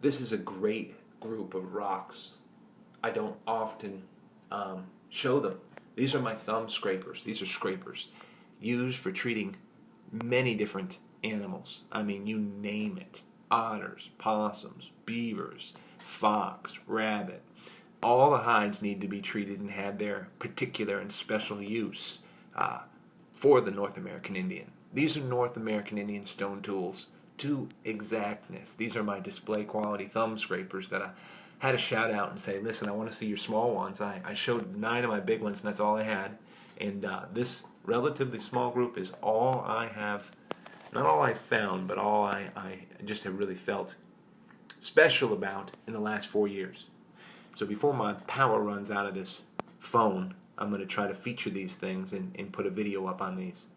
This is a great group of rocks. I don't often show them. These are my thumb scrapers. These are scrapers used for treating many different animals. I mean, you name it. Otters, possums, beavers, fox, rabbit. All the hides need to be treated and had their particular and special use for the North American Indian. These are North American Indian stone tools to exactness. These are my display quality thumb scrapers that I had to shout out and say, listen, I want to see your small ones. I showed 9 of my big ones, and that's all I had. And this relatively small group is all I have, not all I found, but all I just have really felt special about in the last 4 years. So before my power runs out of this phone, I'm going to try to feature these things and put a video up on these.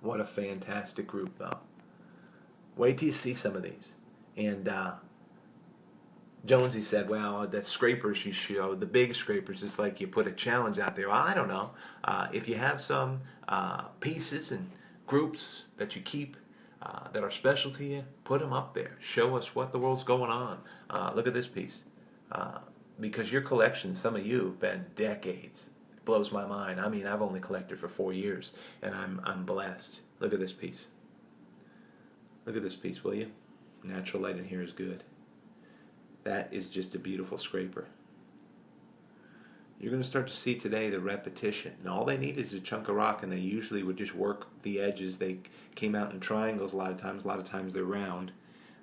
What a fantastic group, though. Wait till you see some of these. And Jonesy said, well, the scrapers you showed, the big scrapers, it's like you put a challenge out there. Well, I don't know. If you have some pieces and groups that you keep that are special to you, put them up there. Show us what the world's going on. Look at this piece. Because your collection, some of you have been decades. It blows my mind. I mean, I've only collected for 4 years, and I'm blessed. Look at this piece. Look at this piece, will you? Natural light in here is good. That is just a beautiful scraper. You're going to start to see today the repetition. And all they need is a chunk of rock, and they usually would just work the edges. They came out in triangles a lot of times. A lot of times they're round.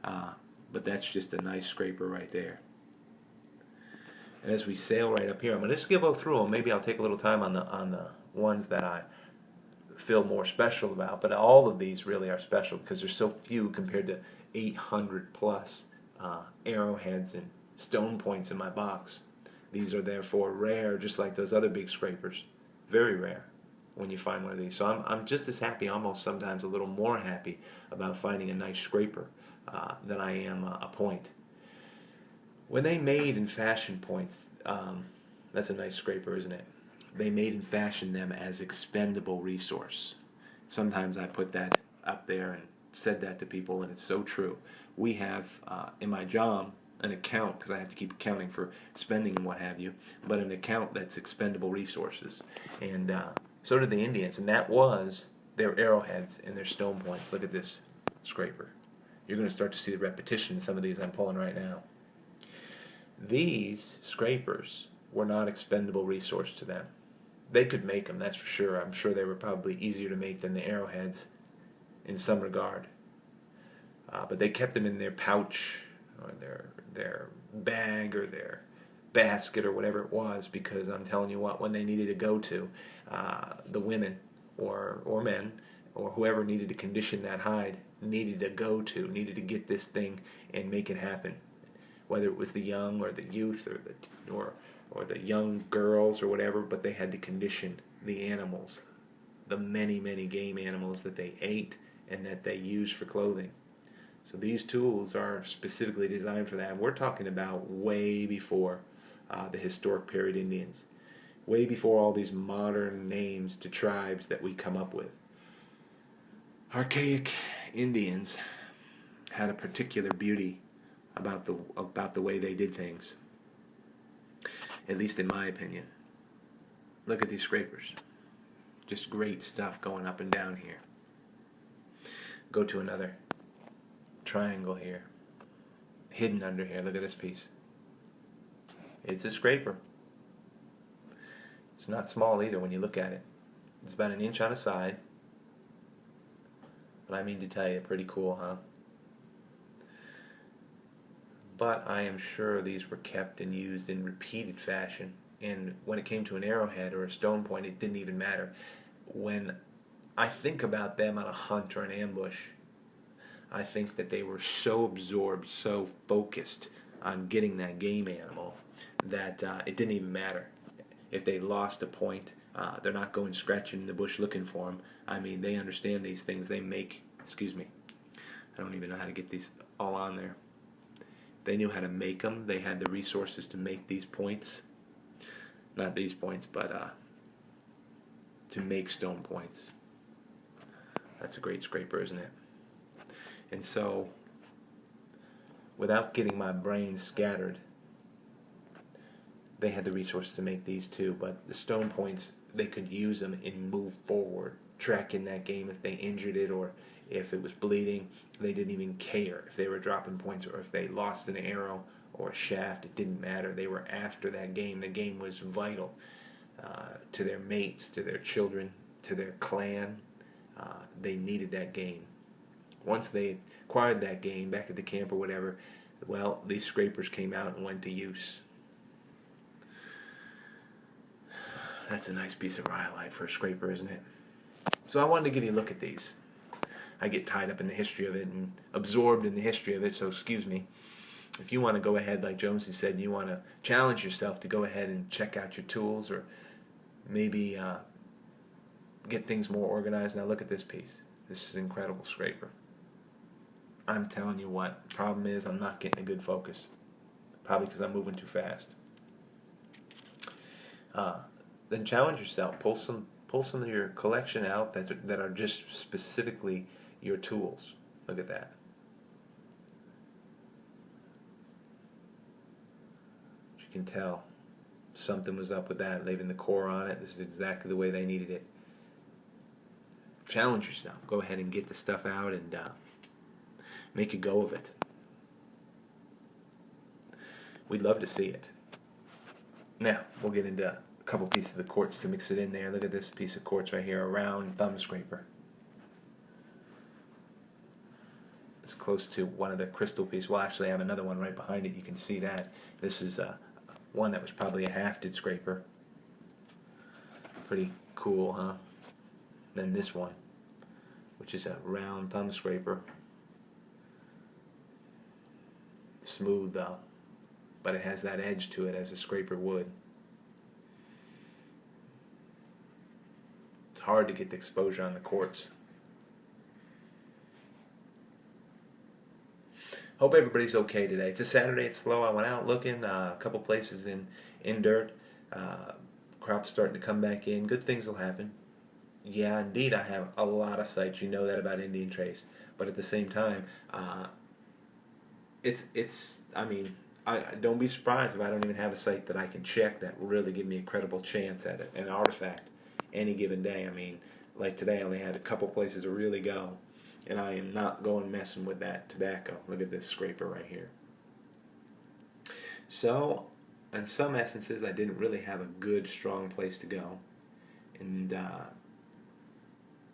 But that's just a nice scraper right there. And as we sail right up here, I'm going to just go through them. Maybe I'll take a little time on the ones that I feel more special about. But all of these really are special because there's so few compared to 800 plus arrowheads and stone points in my box. These are therefore rare, just like those other big scrapers. Very rare when you find one of these. So I'm just as happy, almost sometimes a little more happy about finding a nice scraper than I am a point. When they made and fashioned points, that's a nice scraper, isn't it? They made and fashioned them as expendable resource. Sometimes I put that up there and said that to people, and it's so true. We have in my job an account, because I have to keep accounting for spending and what have you, but an account that's expendable resources. And so did the Indians, and that was their arrowheads and their stone points. Look at this scraper. You're going to start to see the repetition in some of these I'm pulling right now. These scrapers were not expendable resource to them. They could make them, that's for sure. I'm sure they were probably easier to make than the arrowheads in some regard. But they kept them in their pouch or their bag or their basket or whatever it was, because I'm telling you what, when they needed to go to, the women or men or whoever needed to condition that hide needed to get this thing and make it happen. Whether it was the young or the youth or the young girls or whatever, but they had to condition the animals, the many, many game animals that they ate and that they used for clothing. So these tools are specifically designed for that. We're talking about way before the historic period Indians, way before all these modern names to tribes that we come up with. Archaic Indians had a particular beauty about the way they did things, at least in my opinion. Look at these scrapers. Just great stuff going up and down here. Go to another triangle here, hidden under here. Look at this piece. It's a scraper. It's not small either when you look at it. It's about 1 inch on a side, but I mean to tell you, pretty cool, huh? But I am sure these were kept and used in repeated fashion. And when it came to an arrowhead or a stone point, it didn't even matter. When I think about them on a hunt or an ambush, I think that they were so absorbed, so focused on getting that game animal that it didn't even matter. If they lost a point, they're not going scratching in the bush looking for them. I mean, they understand these things. They make, excuse me, I don't even know how to get these all on there. They knew how to make them. They had the resources to make these points. Not these points, but to make stone points. That's a great scraper, isn't it? And so without getting my brain scattered, they had the resources to make these too. But the stone points, they could use them and move forward, track in that game if they injured it or if it was bleeding. They didn't even care if they were dropping points or if they lost an arrow or a shaft. It didn't matter. They were after that game. The game was vital to their mates, to their children, to their clan. They needed that game. Once they acquired that game back at the camp or whatever, well, these scrapers came out and went to use. That's a nice piece of rhyolite for a scraper, isn't it? So I wanted to give you a look at these. I get tied up in the history of it and absorbed in the history of it, so excuse me. If you want to go ahead, like Jonesy said, and you want to challenge yourself to go ahead and check out your tools or maybe get things more organized. Now look at this piece. This is an incredible scraper. I'm telling you what, the problem is I'm not getting a good focus. Probably because I'm moving too fast. Then challenge yourself. Pull some of your collection out that are just specifically your tools. Look at that. You can tell something was up with that, leaving the core on it. This is exactly the way they needed it. Challenge yourself. Go ahead and get the stuff out and make a go of it. We'd love to see it. Now, we'll get into a couple pieces of the quartz to mix it in there. Look at this piece of quartz right here, a round thumb scraper. It's close to one of the crystal pieces. Well, actually, I have another one right behind it. You can see that. This is one that was probably a hafted scraper. Pretty cool, huh? Then this one, which is a round thumb scraper. Smooth though, but it has that edge to it as a scraper would. It's hard to get the exposure on the quartz. Hope everybody's okay today. It's a Saturday, it's slow. I went out looking, a couple places in dirt. Crops starting to come back in. Good things will happen. Yeah, indeed, I have a lot of sites. You know that about Indian Trace. But at the same time, I mean, I don't be surprised if I don't even have a site that I can check that will really give me a credible chance at it, an artifact any given day. I mean, like today I only had a couple places to really go, and I am not going messing with that tobacco. Look at this scraper right here. So, in some essences, I didn't really have a good, strong place to go, and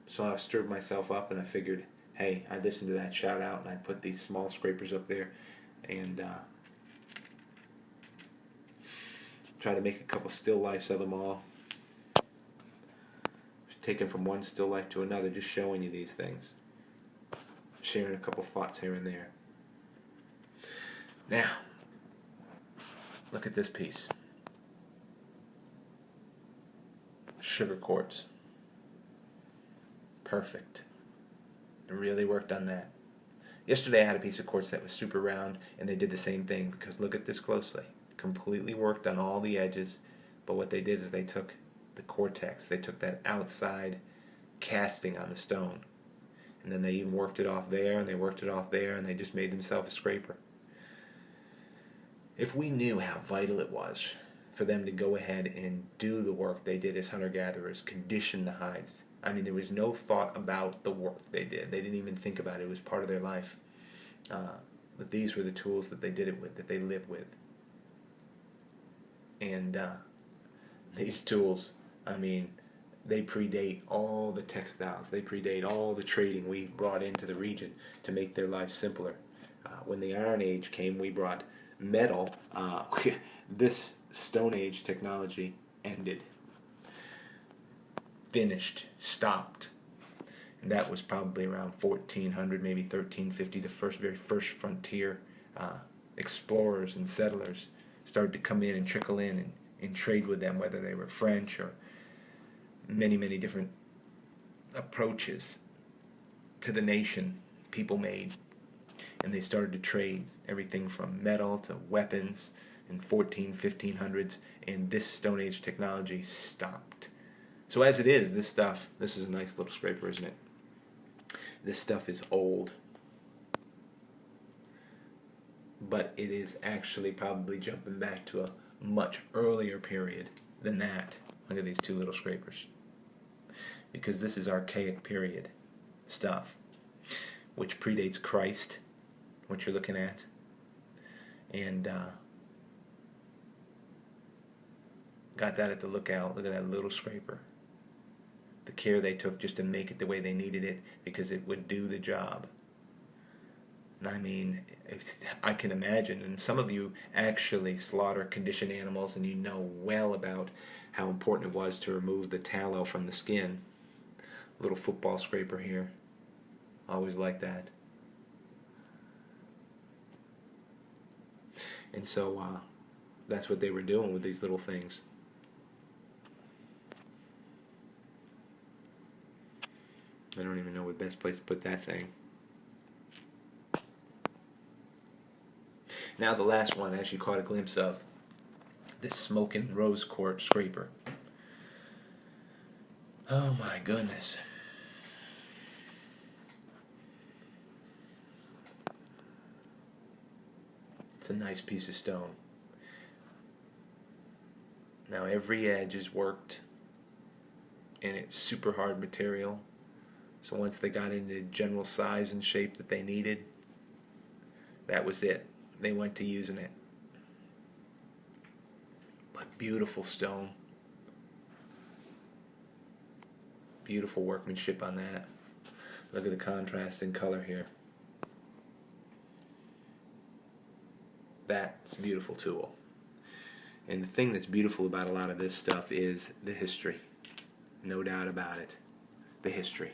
so I stirred myself up, and I figured, hey, I listened to that shout out, and I put these small scrapers up there, and try to make a couple still lifes of them all. Taken from one still life to another, just showing you these things. Sharing a couple thoughts here and there. Now, look at this piece. Sugar quartz. Perfect. It really worked on that. Yesterday I had a piece of quartz that was super round, and they did the same thing, because look at this closely. Completely worked on all the edges, but what they did is they took the cortex, they took that outside casting on the stone, and then they even worked it off there, and they worked it off there, and they just made themselves a scraper. If we knew how vital it was for them to go ahead and do the work they did as hunter-gatherers, condition the hides. I mean, there was no thought about the work they did. They didn't even think about it. It was part of their life. But these were the tools that they did it with, that they lived with. And these tools, I mean, they predate all the textiles. They predate all the trading we brought into the region to make their lives simpler. When the Iron Age came, we brought metal. This Stone Age technology ended. Finished, stopped, and that was probably around 1400, maybe 1350. The very first frontier explorers and settlers started to come in and trickle in and trade with them, whether they were French or many different approaches to the nation people made, and they started to trade everything from metal to weapons in 1500s, and this Stone Age technology stopped. So as it is, this is a nice little scraper, isn't it? This stuff is old. but it is actually probably jumping back to a much earlier period than that. Look at these two little scrapers. Because this is archaic period stuff, which predates Christ, what you're looking at. And got that at the lookout. Look at that little scraper. The care they took just to make it the way they needed it, because it would do the job. And I mean, I can imagine, and some of you actually slaughter conditioned animals, and you know well about how important it was to remove the tallow from the skin. Little football scraper here. Always like that. And so that's what they were doing with these little things. I don't even know what the best place to put that thing. Now the last one, as you caught a glimpse of, this smoking rose quartz scraper. Oh my goodness. It's a nice piece of stone. Now every edge is worked, and it's super hard material. So once they got into the general size and shape that they needed, that was it. They went to using it. But beautiful stone. Beautiful workmanship on that. Look at the contrast in color here. That's a beautiful tool. And the thing that's beautiful about a lot of this stuff is the history. No doubt about it. The history.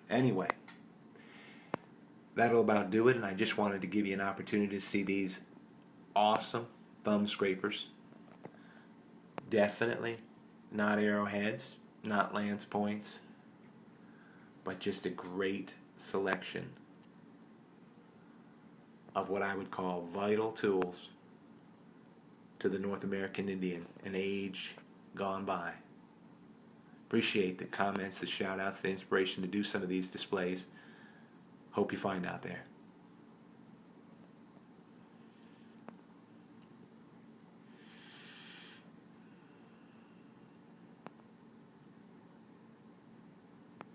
Anyway, that'll about do it, and I just wanted to give you an opportunity to see these awesome thumb scrapers. Definitely not arrowheads, not lance points, but just a great selection of what I would call vital tools to the North American Indian, an age gone by. Appreciate the comments, the shout outs, the inspiration to do some of these displays. Hope you find out there.